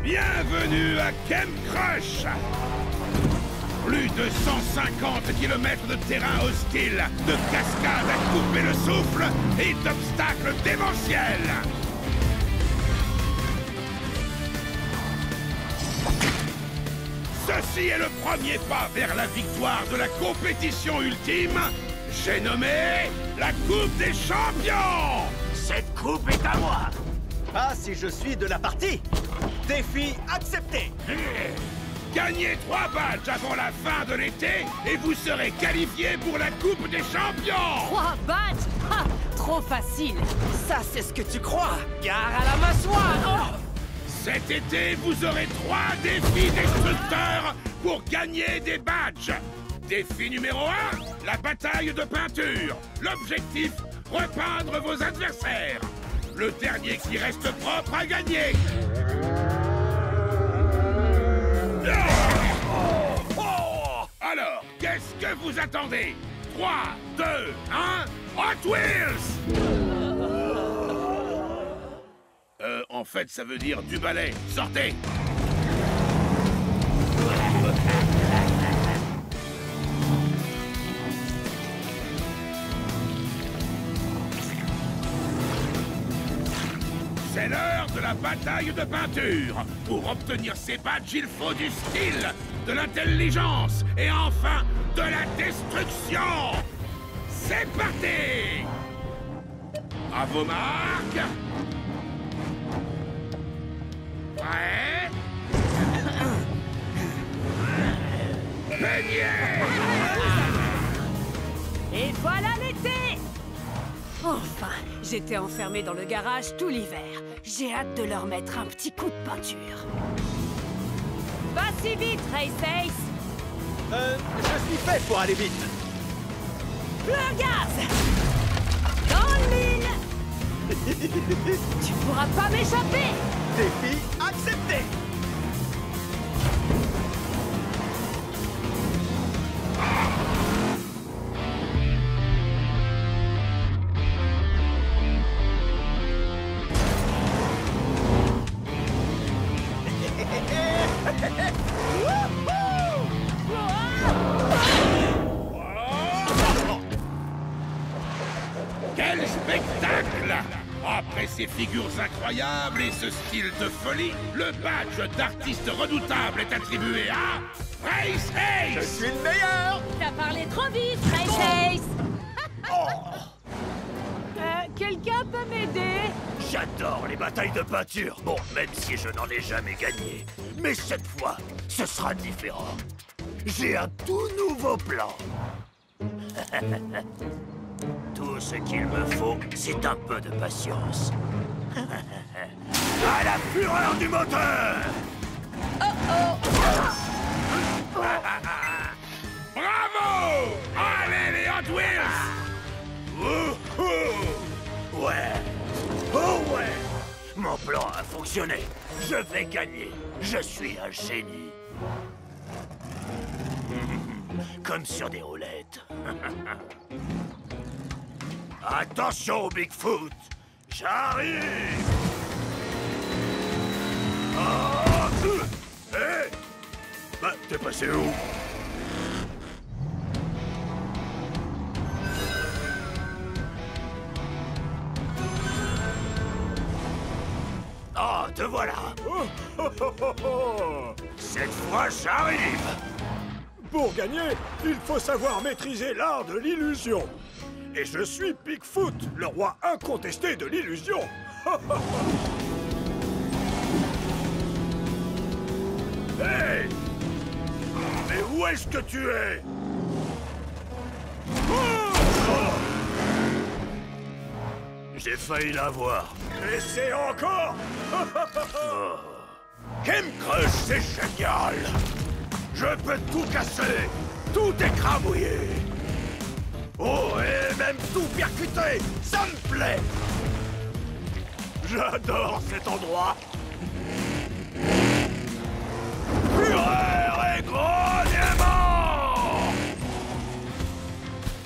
Bienvenue à Kem Crush! Plus de 150 km de terrain hostile, de cascades à couper le souffle et d'obstacles démentiels! Ceci est le premier pas vers la victoire de la compétition ultime. J'ai nommé la Coupe des Champions! Cette coupe est à moi! Ah, si je suis de la partie! Défi accepté! Gagnez 3 badges avant la fin de l'été et vous serez qualifiés pour la Coupe des Champions! 3 badges? Ha! Trop facile! Ça, c'est ce que tu crois! Gare à la mâchoire! Oh! Cet été, vous aurez 3 défis destructeurs pour gagner des badges. Défi numéro 1, la bataille de peinture. L'objectif, repeindre vos adversaires. Le dernier qui reste propre a gagné. Alors, qu'est-ce que vous attendez? 3, 2, 1, Hot Wheels! En fait, ça veut dire du balai. Sortez! C'est l'heure de la bataille de peinture. Pour obtenir ces badges, il faut du style, de l'intelligence et enfin de la destruction. C'est parti! À vos marques. Prêt? Peignez! Et voilà l'été! Enfin, j'étais enfermé dans le garage tout l'hiver. J'ai hâte de leur mettre un petit coup de peinture. Pas si vite, Race Ace! Je suis fait pour aller vite! Le gaz! Dans le mille! Tu pourras pas m'échapper! Défi accepté! Quel spectacle! Après ces figures incroyables et ce style de folie, le badge d'artiste redoutable est attribué à Race Je Ace! suis le meilleur! T'as parlé trop vite, Race Ace! Quelqu'un peut m'aider? J'adore les batailles de peinture. Bon, même si je n'en ai jamais gagné. Mais cette fois, ce sera différent. J'ai un tout nouveau plan. Tout ce qu'il me faut, c'est un peu de patience. À la fureur du moteur! Bravo! Allez les Hot Wheels! Wouhou! Ouais! Oh ouais! Mon plan a fonctionné. Je vais gagner. Je suis un génie. Comme sur des roulettes. Attention, Bigfoot! J'arrive! Hé! Bah, t'es passé où? Ah, te voilà! Cette fois, j'arrive! Pour gagner, il faut savoir maîtriser l'art de l'illusion. Et je suis Bigfoot, le roi incontesté de l'illusion. Hey! Mais où est-ce que tu es? J'ai failli l'avoir. Et c'est encore. Kem Crush, c'est génial! Je peux tout casser, tout écrabouiller. Oh, et même tout percuter, ça me plaît. J'adore cet endroit. Fureur et grognement!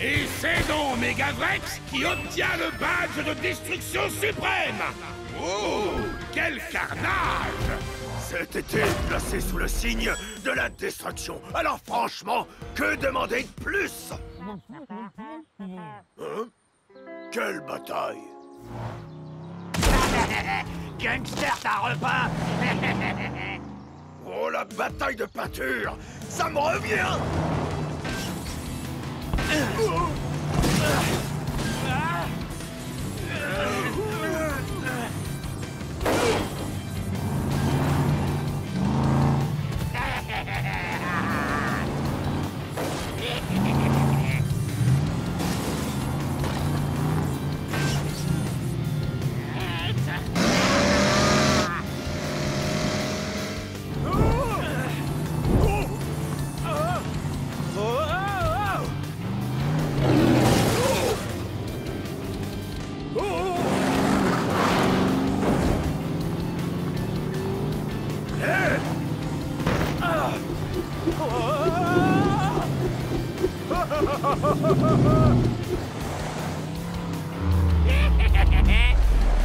Et c'est donc Megavrex qui obtient le badge de destruction suprême! Oh, quel carnage! Cet été placé sous le signe de la destruction. Alors franchement, que demander de plus? Hein? Quelle bataille? Gangster, t'as repas. Oh, la bataille de peinture! Ça me revient!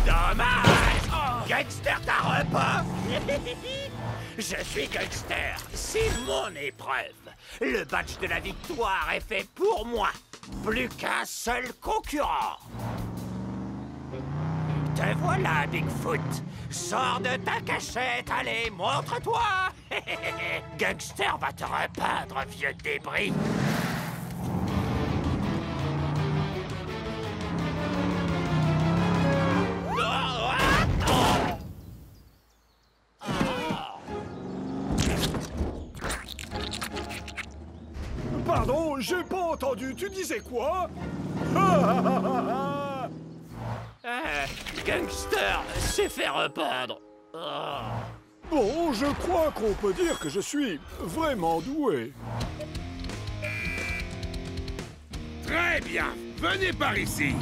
Dommage! Gangster, t'as repas? Je suis gangster, c'est mon épreuve. Le badge de la victoire est fait pour moi. Plus qu'un seul concurrent. Te voilà, Bigfoot. Sors de ta cachette, allez, montre-toi. Gangster va te repeindre, vieux débris. Pardon, j'ai pas entendu, tu disais quoi? Gangster s'est fait repeindre. Bon, je crois qu'on peut dire que je suis vraiment doué. Très bien, venez par ici.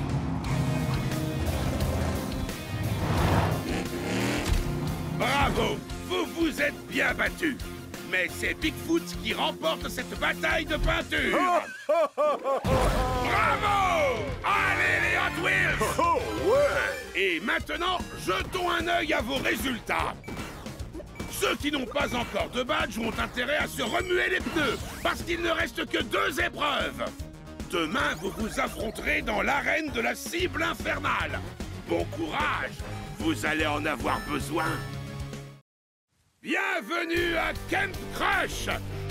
Bravo, vous vous êtes bien battus. Mais c'est Bigfoot qui remporte cette bataille de peinture. Bravo! Allez les Hot Wheels! Oh, ouais! Et maintenant, jetons un œil à vos résultats. Ceux qui n'ont pas encore de badge ont intérêt à se remuer les pneus, parce qu'il ne reste que 2 épreuves. Demain, vous vous affronterez dans l'arène de la cible infernale. Bon courage, vous allez en avoir besoin. Bienvenue à Camp Crush!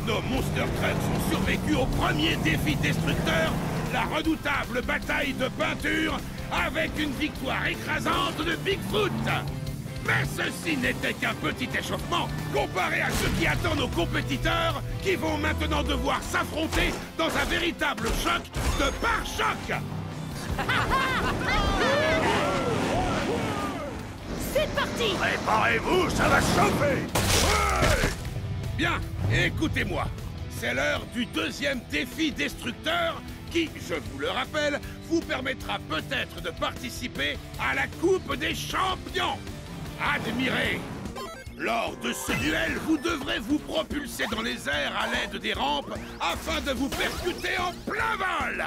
Nos Monster Trucks ont survécu au premier défi destructeur, la redoutable bataille de peinture, avec une victoire écrasante de Bigfoot! Mais ceci n'était qu'un petit échauffement comparé à ce qui attend nos compétiteurs qui vont maintenant devoir s'affronter dans un véritable choc de pare-choc! C'est parti! Préparez-vous, ça va chauffer! Ouais! Bien, écoutez-moi. C'est l'heure du deuxième défi destructeur qui, je vous le rappelle, vous permettra peut-être de participer à la Coupe des Champions. Admirez! Lors de ce duel, vous devrez vous propulser dans les airs à l'aide des rampes afin de vous percuter en plein vol.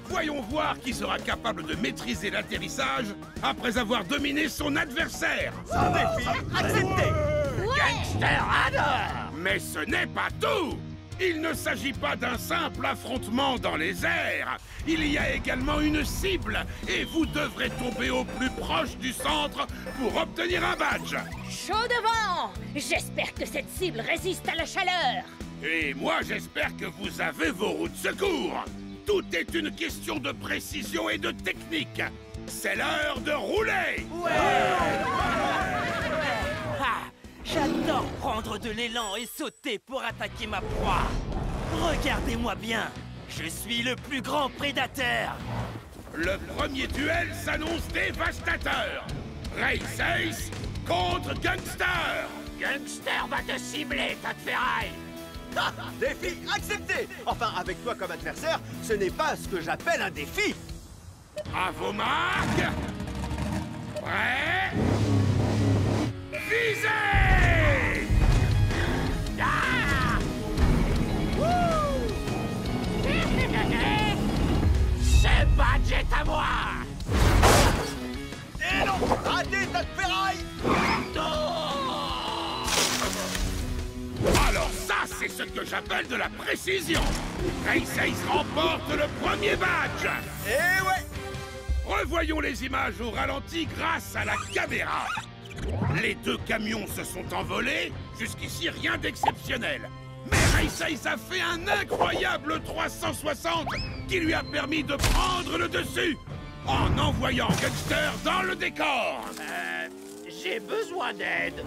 Voyons voir qui sera capable de maîtriser l'atterrissage après avoir dominé son adversaire. Sans défi accepté. Gangster adore. Mais ce n'est pas tout! Il ne s'agit pas d'un simple affrontement dans les airs. Il y a également une cible et vous devrez tomber au plus proche du centre pour obtenir un badge. Chaud devant! J'espère que cette cible résiste à la chaleur. Et moi, j'espère que vous avez vos roues de secours. Tout est une question de précision et de technique. C'est l'heure de rouler! J'adore prendre de l'élan et sauter pour attaquer ma proie. Regardez-moi bien, je suis le plus grand prédateur. Le premier duel s'annonce dévastateur. Race Ace contre Gangster. Gangster va te cibler, tas de ferraille. Défi accepté. Enfin, avec toi comme adversaire, ce n'est pas ce que j'appelle un défi. À vos marques. Prêt. Visez! Ah! Ce badge est à moi. Et non, raté, tas de ferraille. c'est ce que j'appelle de la précision. Race Ace remporte le premier badge. Eh ouais! Revoyons les images au ralenti grâce à la caméra. Les deux camions se sont envolés, jusqu'ici rien d'exceptionnel. Mais Race Ace a fait un incroyable 360 qui lui a permis de prendre le dessus en envoyant Gangster dans le décor. J'ai besoin d'aide.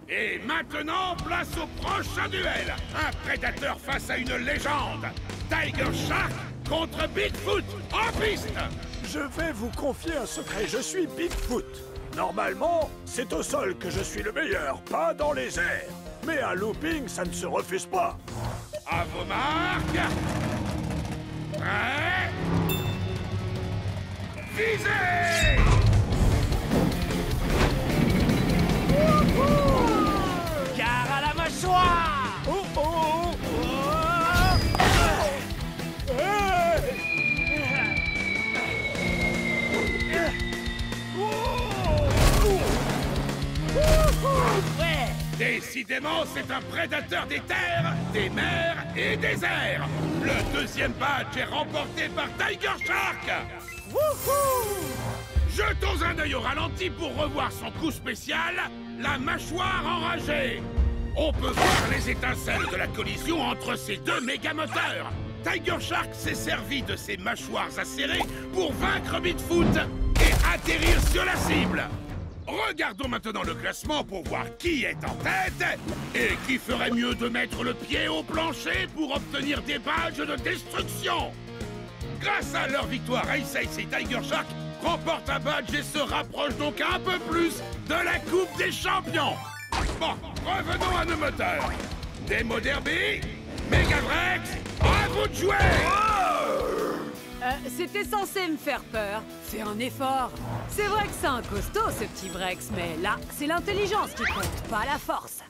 Et maintenant, place au prochain duel. Un prédateur face à une légende. Tiger Shark contre Bigfoot en piste. Je vais vous confier un secret, je suis Bigfoot. Normalement, c'est au sol que je suis le meilleur, pas dans les airs. Mais un looping, ça ne se refuse pas. À vos marques. Prêt. Visez. Gare à la mâchoire! Oh oh, Ouais! Décidément, c'est un prédateur des terres, des mers et des airs. Le deuxième badge est remporté par Tiger Shark. Wouhou! Jetons un œil au ralenti pour revoir son coup spécial, la mâchoire enragée. On peut voir les étincelles de la collision entre ces deux méga-moteurs. Tiger Shark s'est servi de ses mâchoires acérées pour vaincre Bigfoot et atterrir sur la cible. Regardons maintenant le classement pour voir qui est en tête et qui ferait mieux de mettre le pied au plancher pour obtenir des badges de destruction. Grâce à leur victoire, Race Ace et Tiger Shark remportent un badge et se rapprochent donc un peu plus de la Coupe des Champions. Bon, revenons à nos moteurs. Demo Derby, Megavrex, à vous de jouer. C'était censé me faire peur. Fais un effort. C'est vrai que c'est un costaud, ce petit Vrex, mais là, c'est l'intelligence qui compte, pas la force.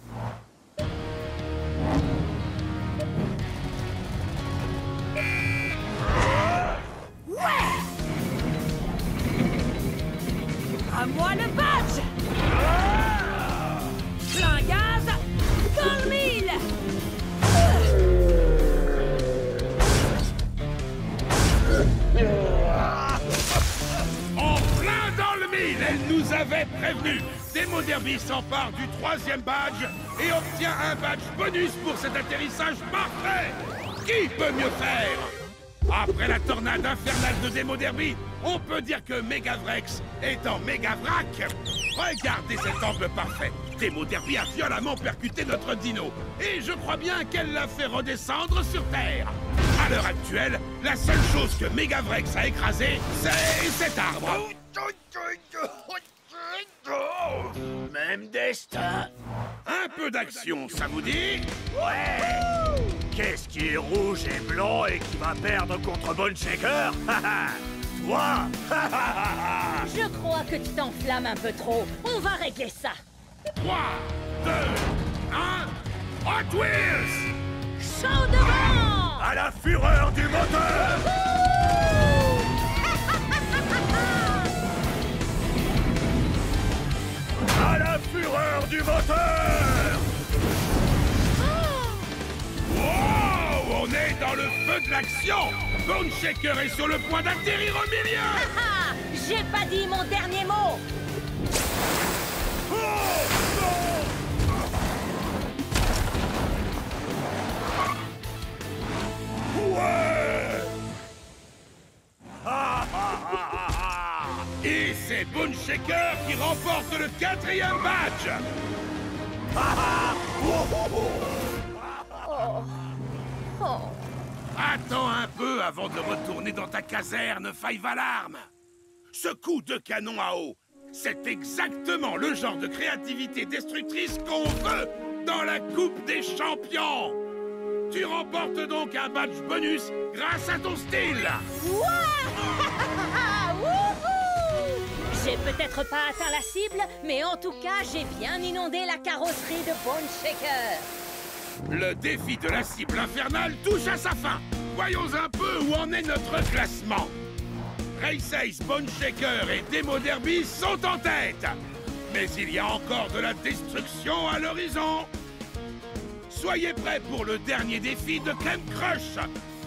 Ouais! À moi le badge! Plein gaz, dans le mille! En plein dans le mille, elle nous avait prévenu. Demo Derby s'empare du troisième badge et obtient un badge bonus pour cet atterrissage parfait. Qui peut mieux faire? Après la tornade infernale de Demo Derby, on peut dire que Megavrex est en Megavrac. Regardez cet angle parfait. Demo Derby a violemment percuté notre dino. Et je crois bien qu'elle l'a fait redescendre sur Terre. À l'heure actuelle, la seule chose que Megavrex a écrasé, c'est cet arbre. Même destin. Un peu d'action, ça vous dit? Ouais! Qu'est-ce qui est rouge et blanc et qui va perdre contre Bone Shaker? Toi! Je crois que tu t'enflammes un peu trop. On va régler ça. 3, 2, 1, Hot Wheels! Chaud devant! À la fureur du moteur! À la fureur du moteur! Wow! On est dans le feu de l'action! Bone Shaker est sur le point d'atterrir au milieu! Ah! J'ai pas dit mon dernier mot! Ouais! Et c'est Bone Shaker qui remporte le 4e badge! Oh! Attends un peu avant de retourner dans ta caserne, Five Alarm. Ce coup de canon à eau, c'est exactement le genre de créativité destructrice qu'on veut dans la Coupe des Champions. Tu remportes donc un badge bonus grâce à ton style. Wouhou! J'ai peut-être pas atteint la cible, mais en tout cas, j'ai bien inondé la carrosserie de Bone Shaker. Le défi de la cible infernale touche à sa fin. Voyons un peu où en est notre classement. Race Ace, Bone Shaker et Demo Derby sont en tête. Mais il y a encore de la destruction à l'horizon. Soyez prêts pour le dernier défi de Ken Crush,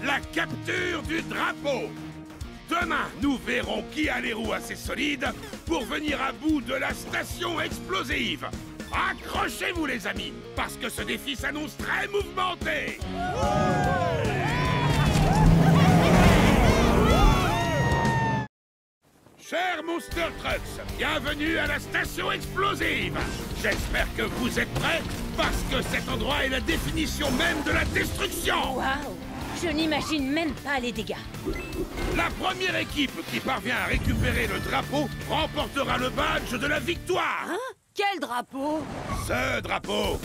la capture du drapeau. Demain, nous verrons qui a les roues assez solides pour venir à bout de la station explosive. Accrochez-vous les amis, parce que ce défi s'annonce très mouvementé. Chers Monster Trucks, bienvenue à la station explosive. J'espère que vous êtes prêts, parce que cet endroit est la définition même de la destruction. Waouh! Je n'imagine même pas les dégâts. La première équipe qui parvient à récupérer le drapeau remportera le badge de la victoire. Hein? Quel drapeau? Ce drapeau.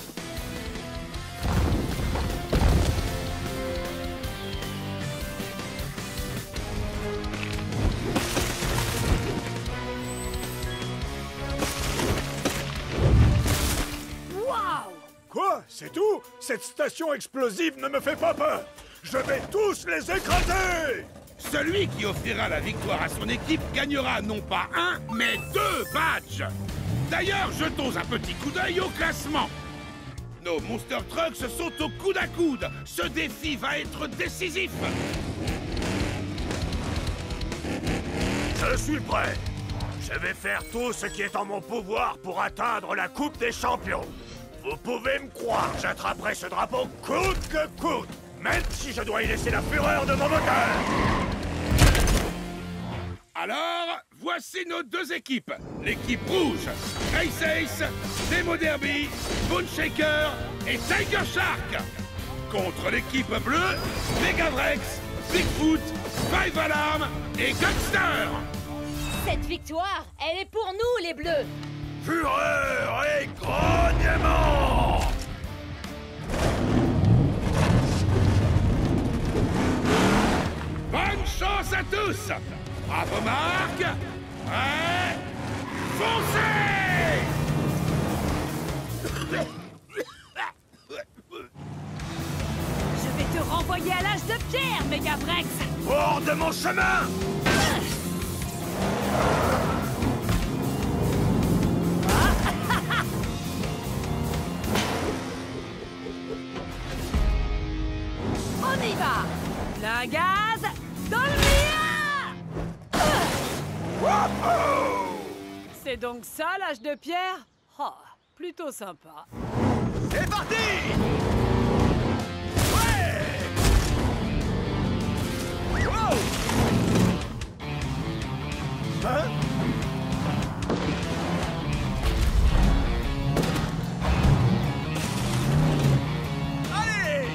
Waouh! Quoi? C'est tout? Cette station explosive ne me fait pas peur! Je vais tous les écraser! Celui qui offrira la victoire à son équipe gagnera non pas un, mais 2 badges. D'ailleurs, jetons un petit coup d'œil au classement. Nos Monster Trucks sont au coude à coude. Ce défi va être décisif. Je suis prêt. Je vais faire tout ce qui est en mon pouvoir pour atteindre la Coupe des Champions. Vous pouvez me croire, j'attraperai ce drapeau coûte que coûte, même si je dois y laisser la fureur de mon moteur. Alors, voici nos 2 équipes. L'équipe rouge, Race Ace, Demo Derby, Bone Shaker et Tiger Shark. Contre l'équipe bleue, Megavrex, Bigfoot, Five Alarm et Gunster. Cette victoire, elle est pour nous, les Bleus. Fureur et grognement! Bonne chance à tous! Bravo Marc! Prêt? Foncez! Je vais te renvoyer à l'âge de pierre, Megavrex! Hors de mon chemin! On y va! Plein gaz, dans le mien! C'est donc ça l'âge de pierre? Oh, plutôt sympa. C'est parti! Wow! Hein? Allez!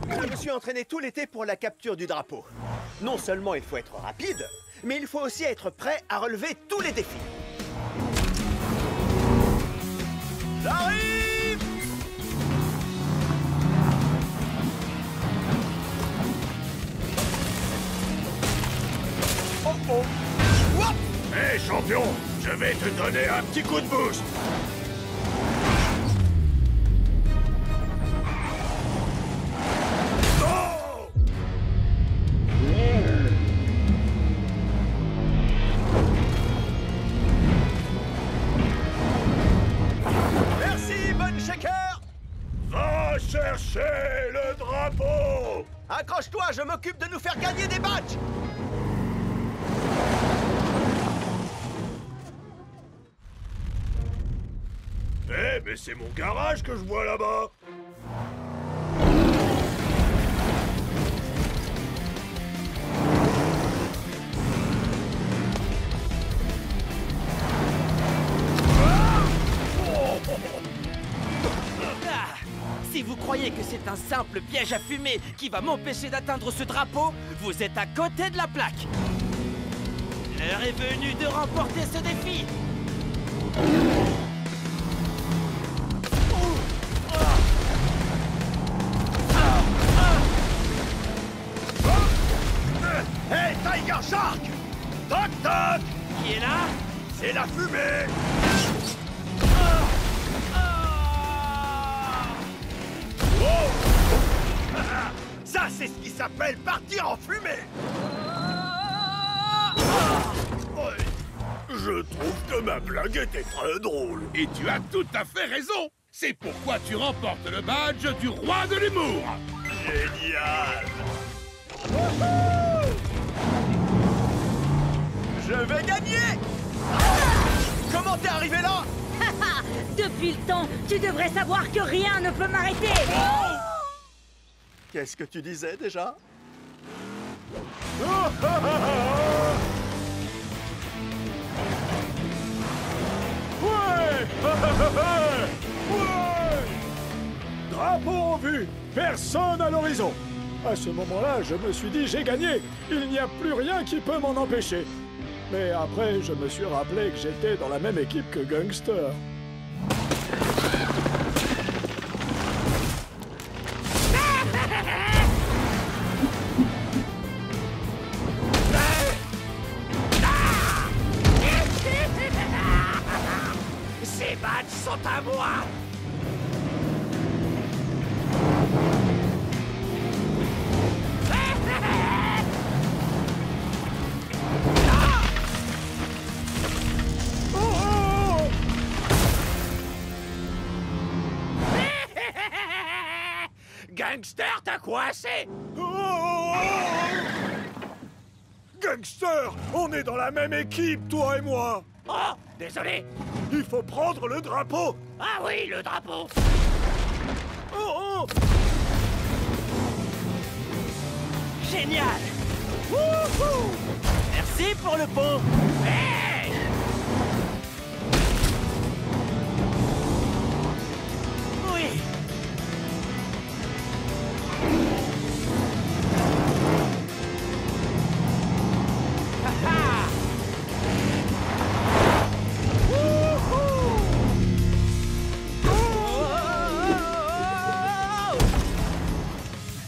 Je me suis entraîné tout l'été pour la capture du drapeau. Non seulement il faut être rapide, mais il faut aussi être prêt à relever tous les défis. J'arrive! Oh oh! Wouah! Hé champion, je vais te donner un petit coup de boost. Oh! Merci, Bone Shaker! Va chercher le drapeau! Accroche-toi, je m'occupe de nous faire gagner des badges! Eh, mais c'est mon garage que je vois là-bas! Ah, si vous croyez que c'est un simple piège à fumée qui va m'empêcher d'atteindre ce drapeau, vous êtes à côté de la plaque. L'heure est venue de remporter ce défi. Hey, Tiger Shark! Toc toc! Qui est là? C'est la fumée! Oh! Ça, c'est ce qui s'appelle partir en fumée! Ouais. Je trouve que ma blague était très drôle. Et tu as tout à fait raison. C'est pourquoi tu remportes le badge du roi de l'humour. Génial. Je vais gagner! Comment t'es arrivé là? Depuis le temps, tu devrais savoir que rien ne peut m'arrêter. Qu'est-ce que tu disais déjà? Ouais. Drapeau en vue, personne à l'horizon. À ce moment-là, je me suis dit, j'ai gagné. Il n'y a plus rien qui peut m'en empêcher. Mais après, je me suis rappelé que j'étais dans la même équipe que Gangster. Ces badges sont à moi. Gangster, t'as coincé. Gangster, on est dans la même équipe, toi et moi. Oh, désolé. Il faut prendre le drapeau. Ah oui, le drapeau. Génial! Wouhou! Merci pour le pont! Hey! Oui!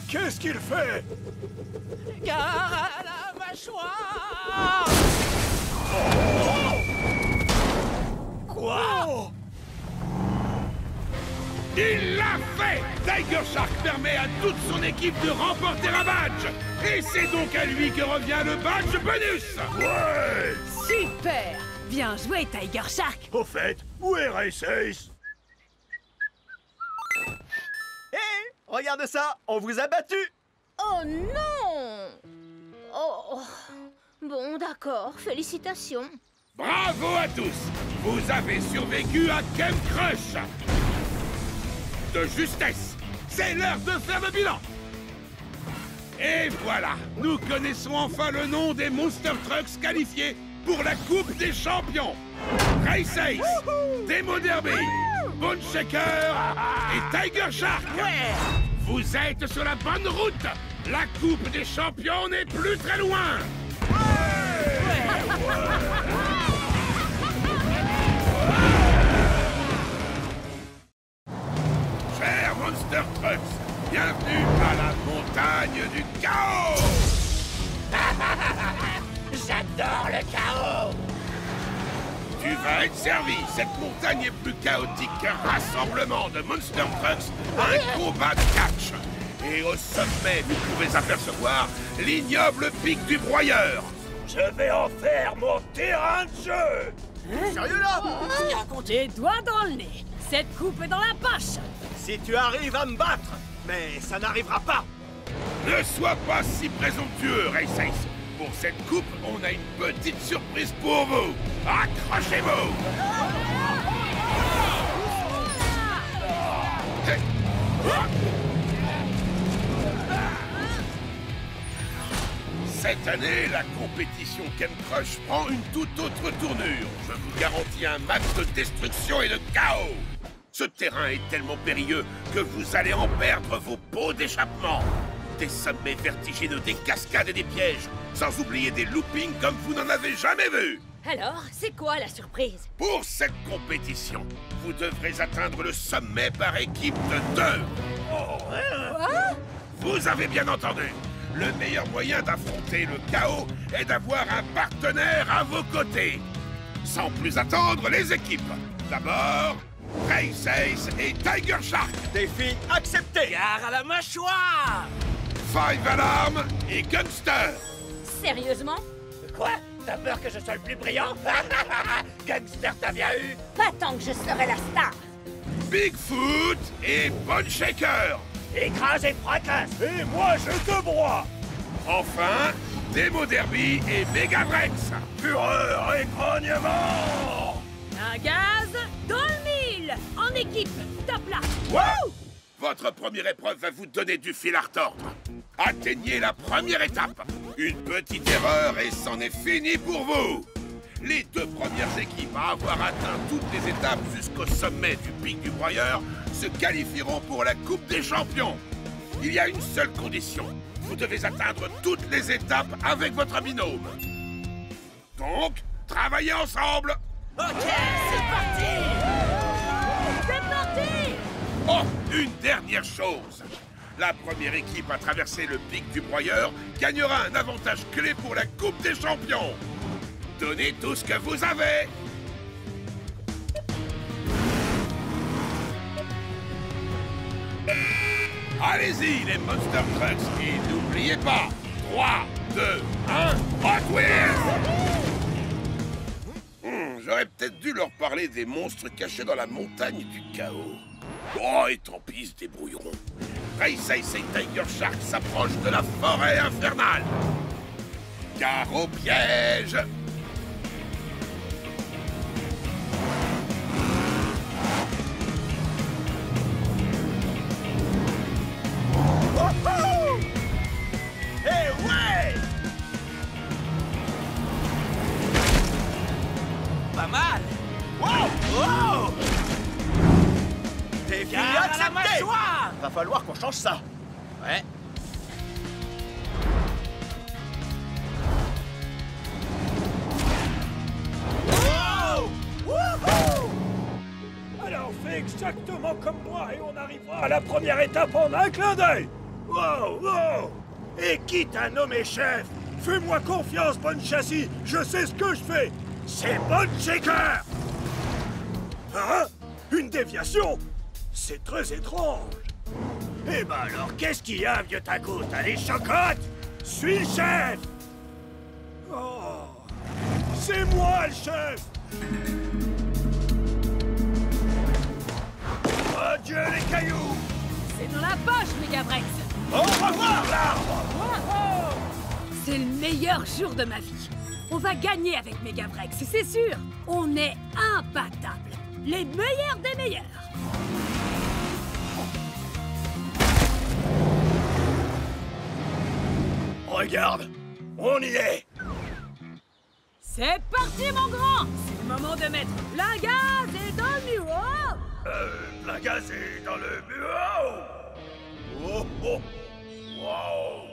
Qu'est-ce qu'il fait? Gare à la mâchoire! Quoi? Il l'a fait! Tiger Shark permet à toute son équipe de remporter un badge. Et c'est donc à lui que revient le badge bonus. Ouais. Super! Bien joué, Tiger Shark! Au fait, où est Race Ace? Hé! Regarde ça! On vous a battu! Oh non! Oh. Bon, d'accord. Félicitations. Bravo à tous! Vous avez survécu à Kem Crush! De justesse! C'est l'heure de faire le bilan! Et voilà! Nous connaissons enfin le nom des Monster Trucks qualifiés pour la Coupe des Champions! Race Ace, Demo Derby, Bone Shaker et Tiger Shark! Ouais! Vous êtes sur la bonne route! La Coupe des Champions n'est plus très loin! Chers Monster Trucks, bienvenue à la montagne du chaos! J'adore le chaos. Tu vas être servi! Cette montagne est plus chaotique qu'un rassemblement de Monster Trucks à un combat de catch! Et au sommet, vous pouvez apercevoir l'ignoble pic du broyeur! Je vais en faire mon terrain de jeu. Sérieux là? Les doigts dans le nez! Cette coupe est dans la poche! Si tu arrives à me battre, mais ça n'arrivera pas! Ne sois pas si présomptueux, Race Ace! Pour cette coupe, on a une petite surprise pour vous! Accrochez-vous! Cette année, la compétition Kem Crush prend une toute autre tournure. Je vous garantis un max de destruction et de chaos. Ce terrain est tellement périlleux que vous allez en perdre vos pots d'échappement. Des sommets vertigineux, des cascades et des pièges, sans oublier des loopings comme vous n'en avez jamais vu. Alors, c'est quoi la surprise? Pour cette compétition, vous devrez atteindre le sommet par équipe de 2. Vous avez bien entendu. Le meilleur moyen d'affronter le chaos est d'avoir un partenaire à vos côtés. Sans plus attendre, les équipes. D'abord, Race Ace et Tiger Shark. Défi accepté! Gare à la mâchoire! Five Alarm et Gangster. Sérieusement? Quoi? T'as peur que je sois le plus brillant? Gangster, t'as bien eu? Pas tant que je serai la star. Bigfoot et Bone Shaker. Écrase et fracasse. Et moi, je te broie. Enfin, Demo Derby et Megavrex. Fureur et grognement. Un gaz dans le mille. En équipe, tape là. Wow! Votre première épreuve va vous donner du fil à retordre. Atteignez la première étape. Une petite erreur et c'en est fini pour vous. Les deux premières équipes à avoir atteint toutes les étapes jusqu'au sommet du pic du broyeur se qualifieront pour la Coupe des Champions. Il y a une seule condition. Vous devez atteindre toutes les étapes avec votre binôme. Donc, travaillez ensemble. Ok, c'est parti! C'est parti! Oh, une dernière chose. La première équipe à traverser le pic du broyeur gagnera un avantage clé pour la Coupe des Champions. Donnez tout ce que vous avez. Allez-y, les Monster Trucks, et n'oubliez pas, 3, 2, 1, Hot Wheels! J'aurais peut-être dû leur parler des monstres cachés dans la montagne du chaos. Oh, et tant pis, ils se débrouilleront. Race Ace et Tiger Shark s'approchent de la forêt infernale. Gare au piège! Pas mal! Wow! Wow! Défi Gare à la accepté! mâchoire! Va falloir qu'on change ça. Ouais. Wow! Wouhou! Alors fais exactement comme moi et on arrivera à la première étape en un clin d'œil. Wow! Wow! Et quitte à nommer chef, fais-moi confiance, Bonne Châssis. Je sais ce que je fais. C'est Bone Shaker! Hein? Une déviation? C'est très étrange. Eh ben alors, qu'est-ce qu'il y a, vieux taco? T'as les chocottes? Suis le chef! Oh! C'est moi le chef! Oh Dieu, les cailloux! C'est dans la poche, Megavrex. Au revoir, l'arbre! Wow! C'est le meilleur jour de ma vie. On va gagner avec Megavrex, c'est sûr. On est imbattables. Les meilleurs des meilleurs. Regarde, on y est! C'est parti, mon grand. C'est le moment de mettre la gaz et dans le mur. La gaz est dans le bureau! Oh oh! Wow!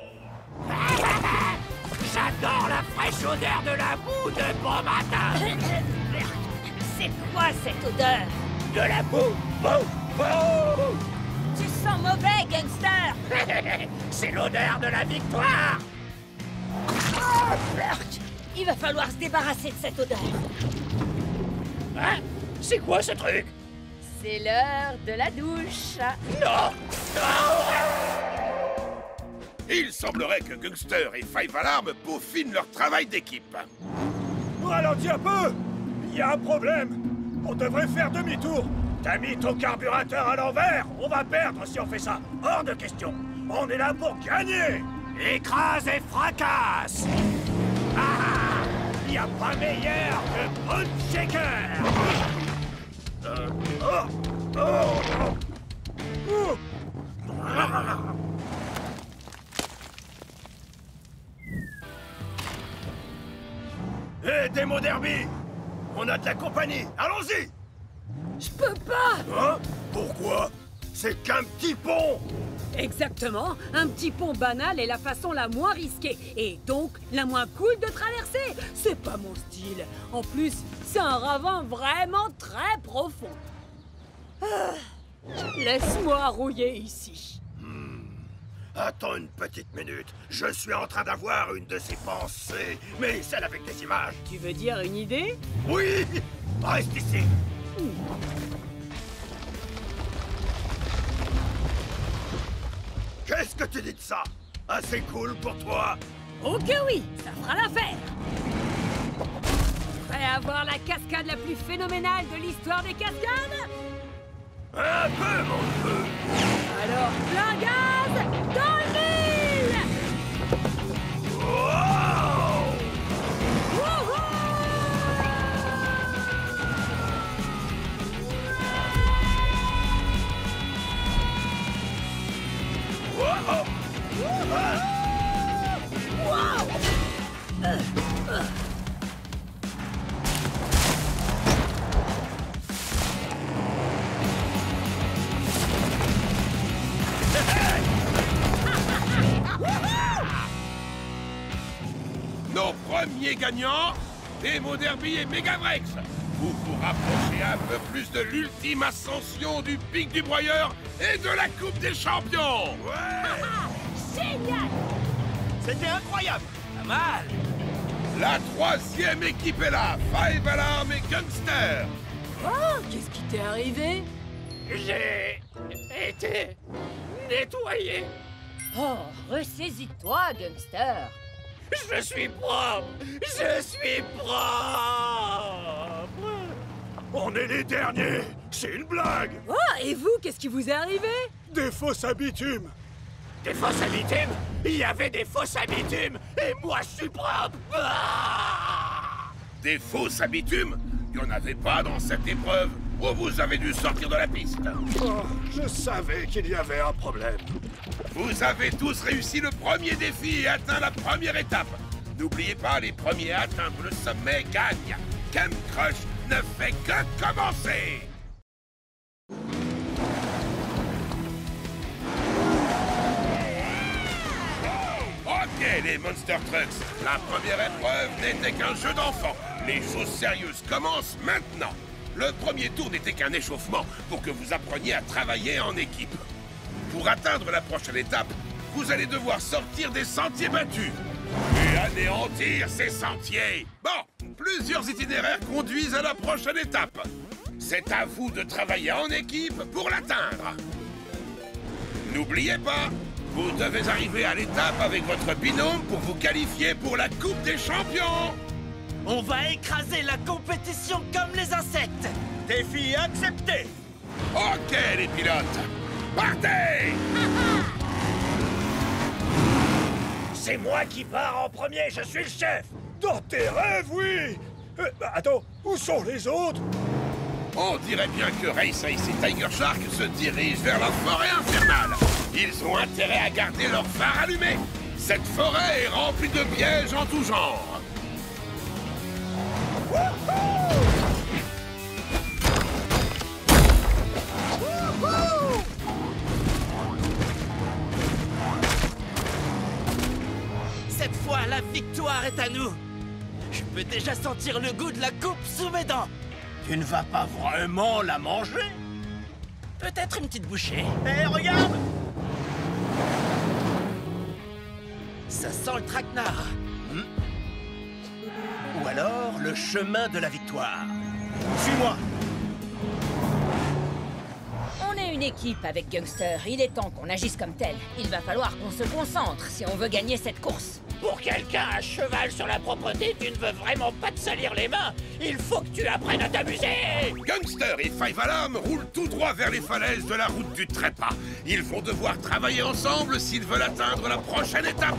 J'adore la fraîche odeur de la boue de bon matin. C'est quoi cette odeur? De la boue! Boue! Boue! Tu sens mauvais, gangster! C'est l'odeur de la victoire! Oh, Flirt! Il va falloir se débarrasser de cette odeur. Hein? C'est quoi ce truc? C'est l'heure de la douche. Non! Non! Il semblerait que Gangster et Five Alarm peaufinent leur travail d'équipe. Ralentis un peu! Il y a un problème! On devrait faire demi-tour! T'as mis ton carburateur à l'envers! On va perdre si on fait ça! Hors de question! On est là pour gagner! Écrase et fracasse! Ah! Il n'y a pas meilleur que Bone Shaker! Hé, Demo Derby! On a de la compagnie! Allons-y! Je peux pas. Hein? Pourquoi? C'est qu'un petit pont! Exactement. Un petit pont banal est la façon la moins risquée et donc la moins cool de traverser. C'est pas mon style. En plus, c'est un ravin vraiment très profond. Ah, laisse-moi rouiller ici. Attends une petite minute. Je suis en train d'avoir une de ces pensées, mais celle avec des images. Tu veux dire une idée? Oui! Reste ici! Qu'est-ce que tu dis de ça? Assez cool pour toi? Oh que oui, ça fera l'affaire. Prêt à voir la cascade la plus phénoménale de l'histoire des cascades? Un peu, mon feu. Alors, plein gaz dans le mille! Wow! Wouhou! Wow! Nos premiers gagnants, Demo Derby et Megavrex. Vous vous rapprochez un peu plus de l'ultime ascension du pic du broyeur et de la Coupe des Champions. Génial! C'était incroyable. Pas mal. La troisième équipe est là, Five Alarm et Gangster. Oh, qu'est-ce qui t'est arrivé? J'ai été nettoyé. Oh, ressaisis-toi, Gangster. Je suis propre. Je suis propre. On est les derniers. C'est une blague. Oh, et vous, qu'est-ce qui vous est arrivé? Des fosses à bitume. Des fosses à bitume? Il y avait des fosses à bitume et moi je suis propre. Des fausses à bitume? Il n'y en avait pas dans cette épreuve. Oh, vous avez dû sortir de la piste. Oh, je savais qu'il y avait un problème. Vous avez tous réussi le premier défi et atteint la première étape. N'oubliez pas, les premiers à atteindre le sommet gagnent. Camp Crush ne fait que commencer. Ok, les Monster Trucks, la première épreuve n'était qu'un jeu d'enfant. Les choses sérieuses commencent maintenant. Le premier tour n'était qu'un échauffement pour que vous appreniez à travailler en équipe. Pour atteindre la prochaine étape, vous allez devoir sortir des sentiers battus et anéantir ces sentiers. Bon, plusieurs itinéraires conduisent à la prochaine étape. C'est à vous de travailler en équipe pour l'atteindre. N'oubliez pas, vous devez arriver à l'étape avec votre binôme pour vous qualifier pour la Coupe des Champions. On va écraser la compétition comme les insectes. Défi accepté. Ok, les pilotes, partez! C'est moi qui pars en premier, je suis le chef. Dans tes rêves, oui. Attends, où sont les autres? On dirait bien que Race Ace et Tiger Shark se dirigent vers la forêt infernale. Ils ont intérêt à garder leur phare allumé. Cette forêt est remplie de pièges en tout genre. Cette fois, la victoire est à nous. Je peux déjà sentir le goût de la coupe sous mes dents. Tu ne vas pas vraiment la manger? Peut-être une petite bouchée. Hé, regarde! Ça sent le traquenard. Ou alors le chemin de la victoire. Suis-moi. On est une équipe avec Gangster. Il est temps qu'on agisse comme tel. Il va falloir qu'on se concentre si on veut gagner cette course. Pour quelqu'un à cheval sur la propreté, tu ne veux vraiment pas te salir les mains. Il faut que tu apprennes à t'amuser. Gangster et Five Alarm roulent tout droit vers les falaises de la route du trépas. Ils vont devoir travailler ensemble s'ils veulent atteindre la prochaine étape.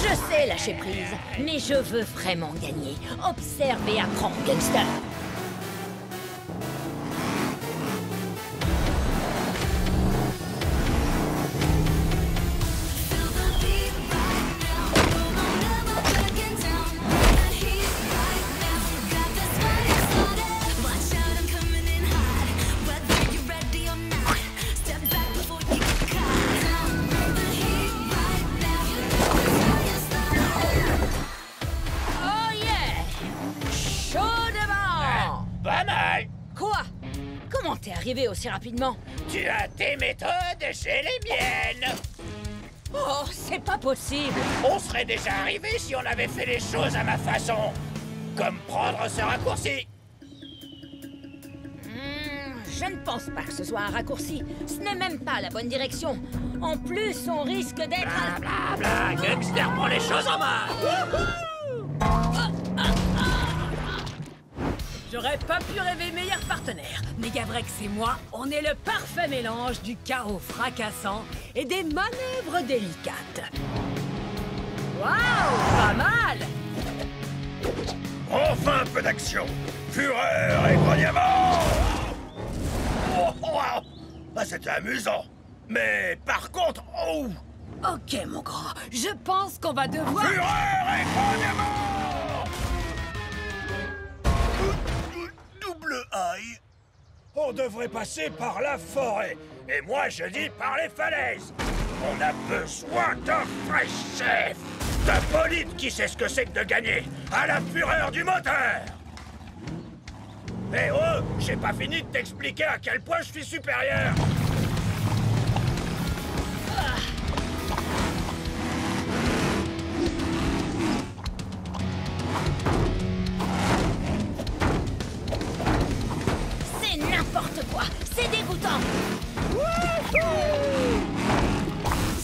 Je sais lâcher prise, mais je veux vraiment gagner. Observe et apprends, Gangster. T'es arrivé aussi rapidement? Tu as tes méthodes, j'ai les miennes. Oh, c'est pas possible. On serait déjà arrivé si on avait fait les choses à ma façon. Comme prendre ce raccourci. Je ne pense pas que ce soit un raccourci. Ce n'est même pas la bonne direction. En plus, on risque d'être... Bla bla bla, Gangster prend les choses en main. J'aurais pas pu rêver meilleur partenaire. Megavrex et moi, on est le parfait mélange du chaos fracassant et des manœuvres délicates. Waouh, pas mal! Enfin un peu d'action! Fureur et grognement! Oh, wow. Ah, c'était amusant! Mais par contre, oh! Ok, mon grand, je pense qu'on va devoir... Fureur et grognement! Double aïe! On devrait passer par la forêt. Et moi, je dis par les falaises. On a besoin d'un vrai chef. D'un bolide qui sait ce que c'est que de gagner à la fureur du moteur. Eh oh, j'ai pas fini de t'expliquer à quel point je suis supérieur. C'est n'importe quoi. C'est dégoûtant.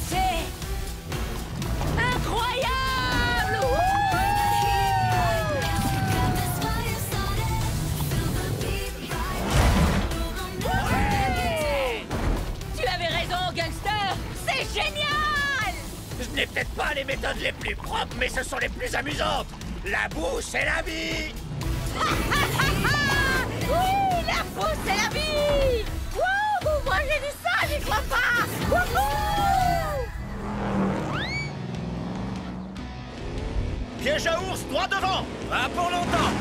C'est... incroyable! Tu avais raison, Gangster. C'est génial. Je n'ai peut-être pas les méthodes les plus propres, mais ce sont les plus amusantes. La boue, c'est la vie. Oui, la boue, c'est la vie. Wouhou, moi j'ai vu ça, j'y crois pas. Wouhou. Piège à ours, droit devant. Pas pour longtemps.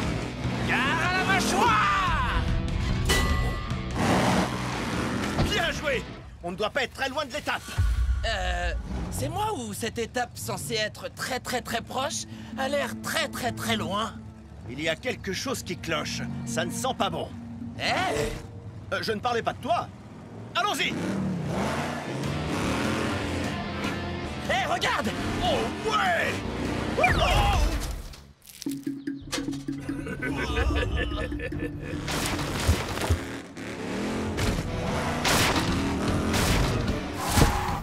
Gare à la mâchoire! Bien joué. On ne doit pas être très loin de l'étape. C'est moi ou cette étape censée être très proche a l'air très loin? Il y a quelque chose qui cloche. Ça ne sent pas bon. Eh? Je ne parlais pas de toi. Allons-y. Eh, regarde! Oh ouais.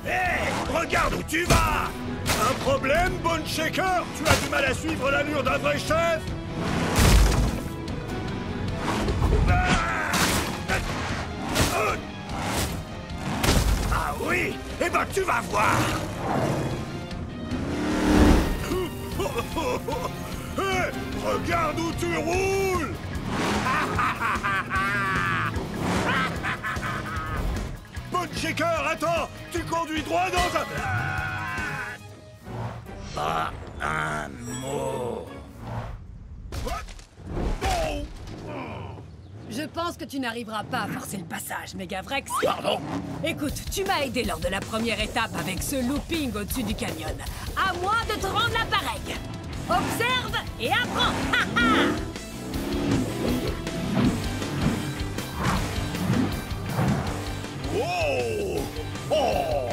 Hé, regarde où tu vas. Un problème, Bone Shaker? Tu as du mal à suivre l'allure d'un vrai chef? Ah oui? Eh ben tu vas voir. Hé, regarde où tu roules. Bone Shaker, attends. Tu conduis droit dans un... Pas un mot. Je pense que tu n'arriveras pas à forcer le passage, Megavrex. Pardon? Écoute, tu m'as aidé lors de la première étape avec ce looping au-dessus du canyon. À moi de te rendre l'appareil. Observe et apprends. Ha ha! Oh! Oh!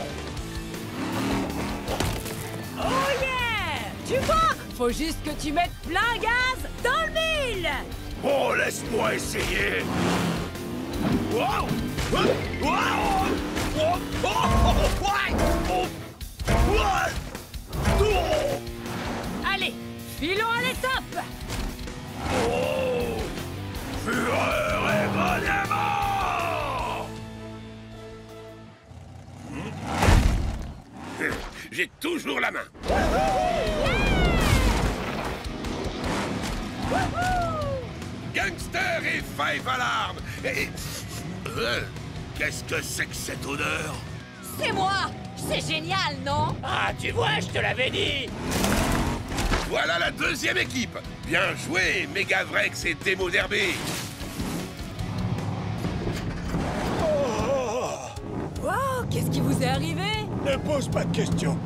Oh yeah! Tu vois? Faut juste que tu mettes plein gaz dans le mille! Oh, laisse-moi essayer. Wow! Wow! Oh! Oh! Oh! Oh! Allez, filons à l'étape! Oh! Fureur et grognement! J'ai toujours la main. Gangster et Five Alarm. Et... qu'est-ce que c'est que cette odeur? C'est moi. C'est génial, non? Ah, tu vois, je te l'avais dit. Voilà la deuxième équipe. Bien joué, Megavrex et Demo Derby. Wow, qu'est-ce qui vous est arrivé? Ne pose pas de questions.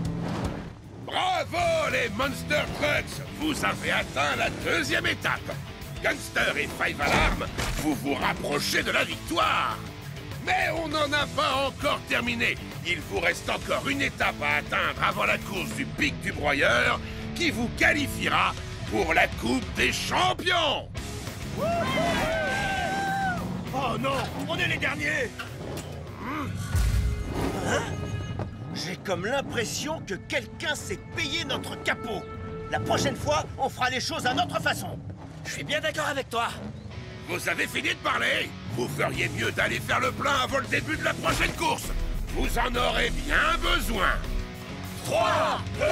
Bravo les Monster Trucks. Vous avez atteint la deuxième étape. Gangster et Five Alarm, vous vous rapprochez de la victoire. Mais on n'en a pas encore terminé. Il vous reste encore une étape à atteindre avant la course du pic du broyeur qui vous qualifiera pour la Coupe des Champions. Oh non, on est les derniers. Hein? J'ai comme l'impression que quelqu'un s'est payé notre capot. La prochaine fois, on fera les choses à notre façon. Je suis bien d'accord avec toi. Vous avez fini de parler? Vous feriez mieux d'aller faire le plein avant le début de la prochaine course. Vous en aurez bien besoin. 3, 2,